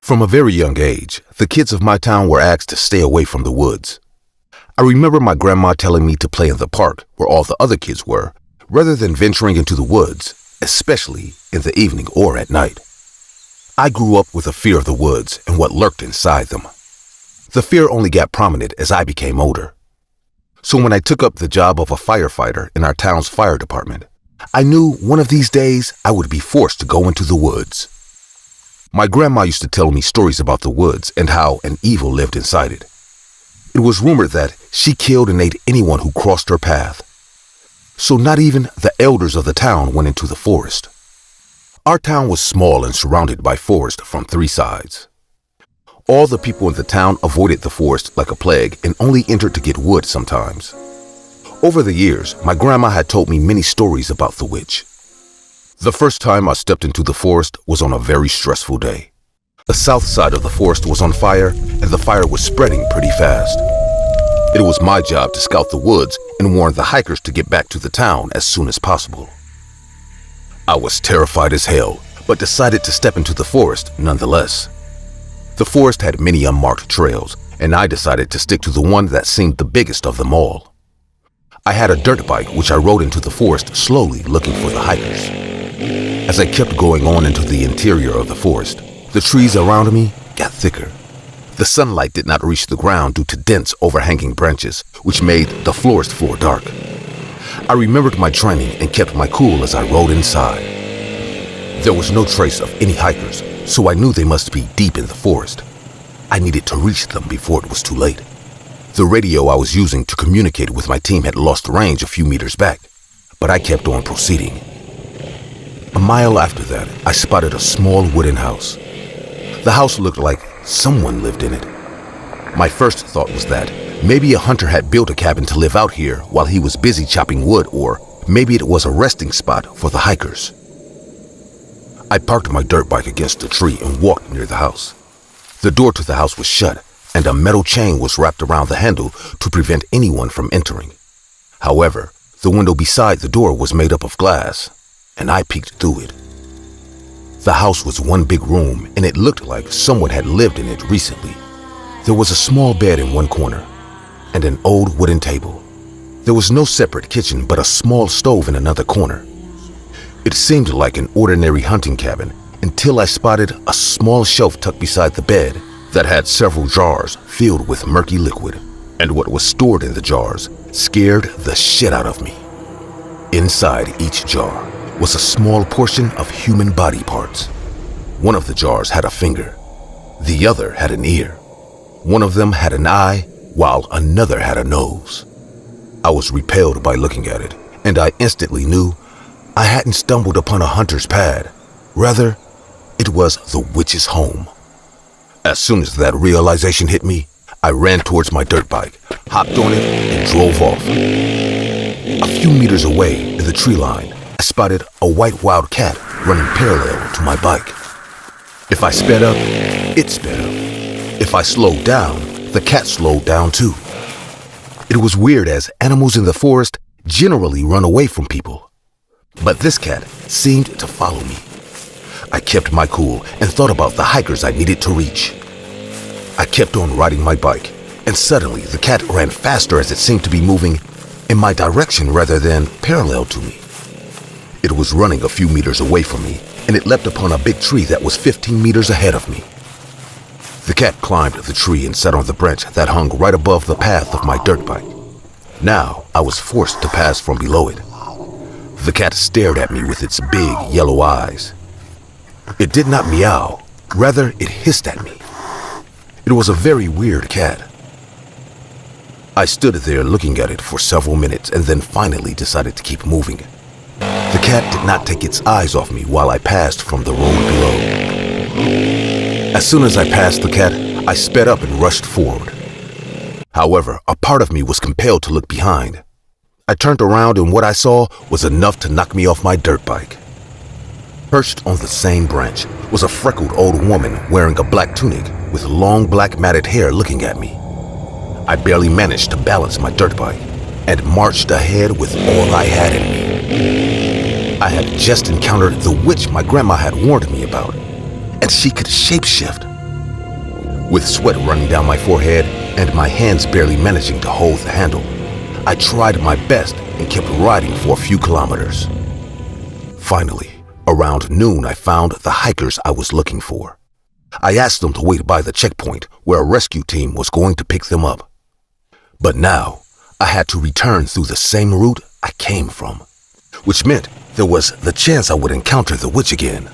From a very young age, the kids of my town were asked to stay away from the woods. I remember my grandma telling me to play in the park where all the other kids were, rather than venturing into the woods, especially in the evening or at night. I grew up with a fear of the woods and what lurked inside them. The fear only got prominent as I became older. So when I took up the job of a firefighter in our town's fire department, I knew one of these days I would be forced to go into the woods. My grandma used to tell me stories about the woods and how an evil lived inside it. It was rumored that she killed and ate anyone who crossed her path. So not even the elders of the town went into the forest. Our town was small and surrounded by forest from three sides. All the people in the town avoided the forest like a plague and only entered to get wood sometimes. Over the years, my grandma had told me many stories about the witch. The first time I stepped into the forest was on a very stressful day. The south side of the forest was on fire, and the fire was spreading pretty fast. It was my job to scout the woods and warn the hikers to get back to the town as soon as possible. I was terrified as hell, but decided to step into the forest nonetheless. The forest had many unmarked trails, and I decided to stick to the one that seemed the biggest of them all. I had a dirt bike which I rode into the forest slowly looking for the hikers. As I kept going on into the interior of the forest, the trees around me got thicker. The sunlight did not reach the ground due to dense overhanging branches, which made the forest floor dark. I remembered my training and kept my cool as I rode inside. There was no trace of any hikers, so I knew they must be deep in the forest. I needed to reach them before it was too late. The radio I was using to communicate with my team had lost range a few meters back, but I kept on proceeding. A mile after that, I spotted a small wooden house. The house looked like someone lived in it. My first thought was that maybe a hunter had built a cabin to live out here while he was busy chopping wood, or maybe it was a resting spot for the hikers. I parked my dirt bike against a tree and walked near the house. The door to the house was shut, and a metal chain was wrapped around the handle to prevent anyone from entering. However, the window beside the door was made up of glass, and I peeked through it. The house was one big room, and it looked like someone had lived in it recently. There was a small bed in one corner, and an old wooden table. There was no separate kitchen, but a small stove in another corner. It seemed like an ordinary hunting cabin until I spotted a small shelf tucked beside the bed that had several jars filled with murky liquid, and what was stored in the jars scared the shit out of me. Inside each jar was a small portion of human body parts. One of the jars had a finger. The other had an ear. One of them had an eye, while another had a nose. I was repelled by looking at it, and I instantly knew I hadn't stumbled upon a hunter's pad. Rather, it was the witch's home. As soon as that realization hit me, I ran towards my dirt bike, hopped on it, and drove off. A few meters away in the tree line, I spotted a white wild cat running parallel to my bike. If I sped up, it sped up. If I slowed down, the cat slowed down too. It was weird as animals in the forest generally run away from people. But this cat seemed to follow me. I kept my cool and thought about the hikers I needed to reach. I kept on riding my bike, and suddenly the cat ran faster as it seemed to be moving in my direction rather than parallel to me. It was running a few meters away from me, and it leapt upon a big tree that was 15 meters ahead of me. The cat climbed the tree and sat on the branch that hung right above the path of my dirt bike. Now I was forced to pass from below it. The cat stared at me with its big yellow eyes. It did not meow, rather it hissed at me. It was a very weird cat. I stood there looking at it for several minutes and then finally decided to keep moving. The cat did not take its eyes off me while I passed from the road below. As soon as I passed the cat, I sped up and rushed forward. However, a part of me was compelled to look behind. I turned around and what I saw was enough to knock me off my dirt bike. Perched on the same branch was a freckled old woman wearing a black tunic with long black matted hair looking at me. I barely managed to balance my dirt bike and marched ahead with all I had in me. I had just encountered the witch my grandma had warned me about, and she could shapeshift. With sweat running down my forehead and my hands barely managing to hold the handle, I tried my best and kept riding for a few kilometers. Finally, around noon, I found the hikers I was looking for. I asked them to wait by the checkpoint where a rescue team was going to pick them up. But now, I had to return through the same route I came from, which meant there was the chance I would encounter the witch again.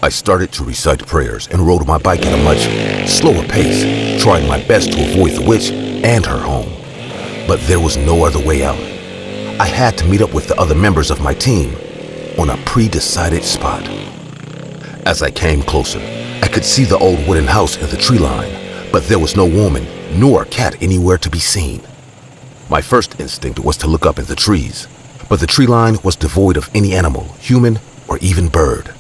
I started to recite prayers and rode my bike at a much slower pace, trying my best to avoid the witch and her home. But there was no other way out. I had to meet up with the other members of my team on a pre-decided spot. As I came closer, I could see the old wooden house in the tree line, but there was no woman nor cat anywhere to be seen. My first instinct was to look up at the trees, but the tree line was devoid of any animal, human, or even bird.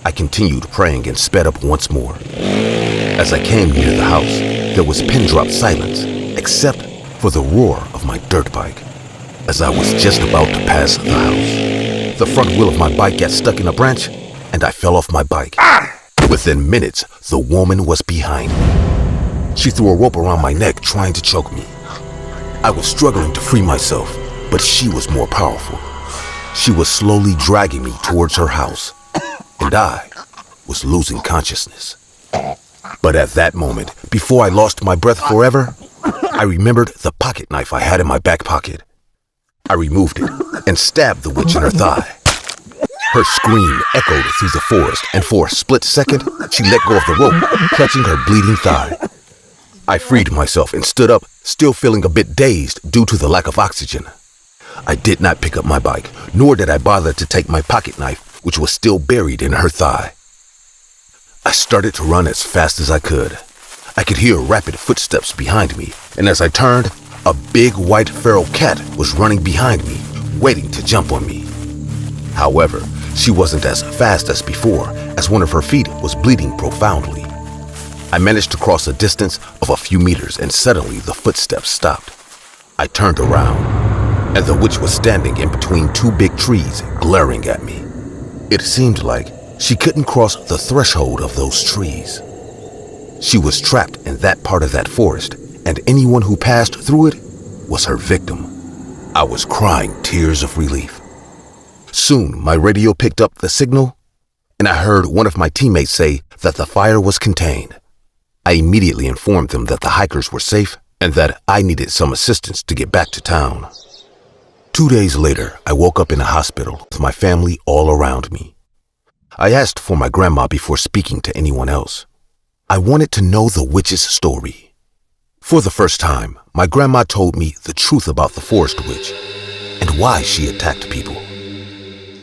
I continued praying and sped up once more. As I came near the house, there was pin-drop silence, except for the roar of my dirt bike. As I was just about to pass the house, the front wheel of my bike got stuck in a branch, and I fell off my bike. Within minutes, the woman was behind me. She threw a rope around my neck, trying to choke me. I was struggling to free myself, but she was more powerful. She was slowly dragging me towards her house, and I was losing consciousness. But at that moment, before I lost my breath forever, I remembered the pocket knife I had in my back pocket. I removed it and stabbed the witch in her thigh. Her scream echoed through the forest, and for a split second, she let go of the rope, clutching her bleeding thigh. I freed myself and stood up, still feeling a bit dazed due to the lack of oxygen. I did not pick up my bike, nor did I bother to take my pocket knife, which was still buried in her thigh. I started to run as fast as I could. I could hear rapid footsteps behind me, and as I turned, a big white feral cat was running behind me, waiting to jump on me. However, she wasn't as fast as before, as one of her feet was bleeding profoundly. I managed to cross a distance of a few meters, and suddenly the footsteps stopped. I turned around, and the witch was standing in between two big trees, glaring at me. It seemed like she couldn't cross the threshold of those trees. She was trapped in that part of that forest, and anyone who passed through it was her victim. I was crying tears of relief. Soon, my radio picked up the signal, and I heard one of my teammates say that the fire was contained. I immediately informed them that the hikers were safe and that I needed some assistance to get back to town. 2 days later, I woke up in a hospital with my family all around me. I asked for my grandma before speaking to anyone else. I wanted to know the witch's story. For the first time, my grandma told me the truth about the forest witch and why she attacked people.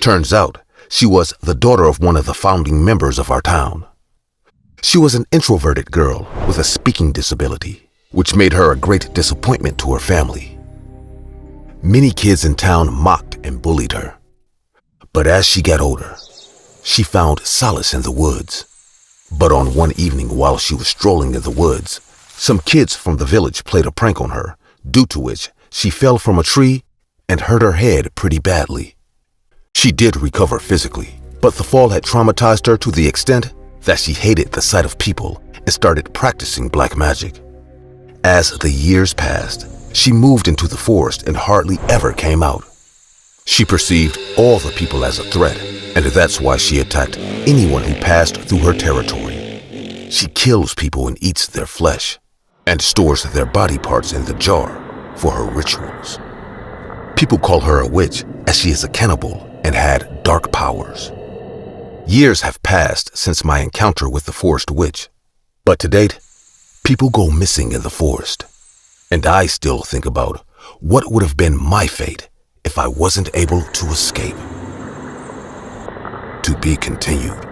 Turns out, she was the daughter of one of the founding members of our town. She was an introverted girl with a speaking disability, which made her a great disappointment to her family. Many kids in town mocked and bullied her. But as she got older, she found solace in the woods. But on one evening while she was strolling in the woods, some kids from the village played a prank on her, due to which she fell from a tree and hurt her head pretty badly. She did recover physically, but the fall had traumatized her to the extent that she hated the sight of people and started practicing black magic. As the years passed, she moved into the forest and hardly ever came out. She perceived all the people as a threat, and that's why she attacked anyone who passed through her territory. She kills people and eats their flesh, and stores their body parts in the jar for her rituals. People call her a witch as she is a cannibal and had dark powers. Years have passed since my encounter with the forest witch, but to date, people go missing in the forest, and I still think about what would have been my fate if I wasn't able to escape. To be continued.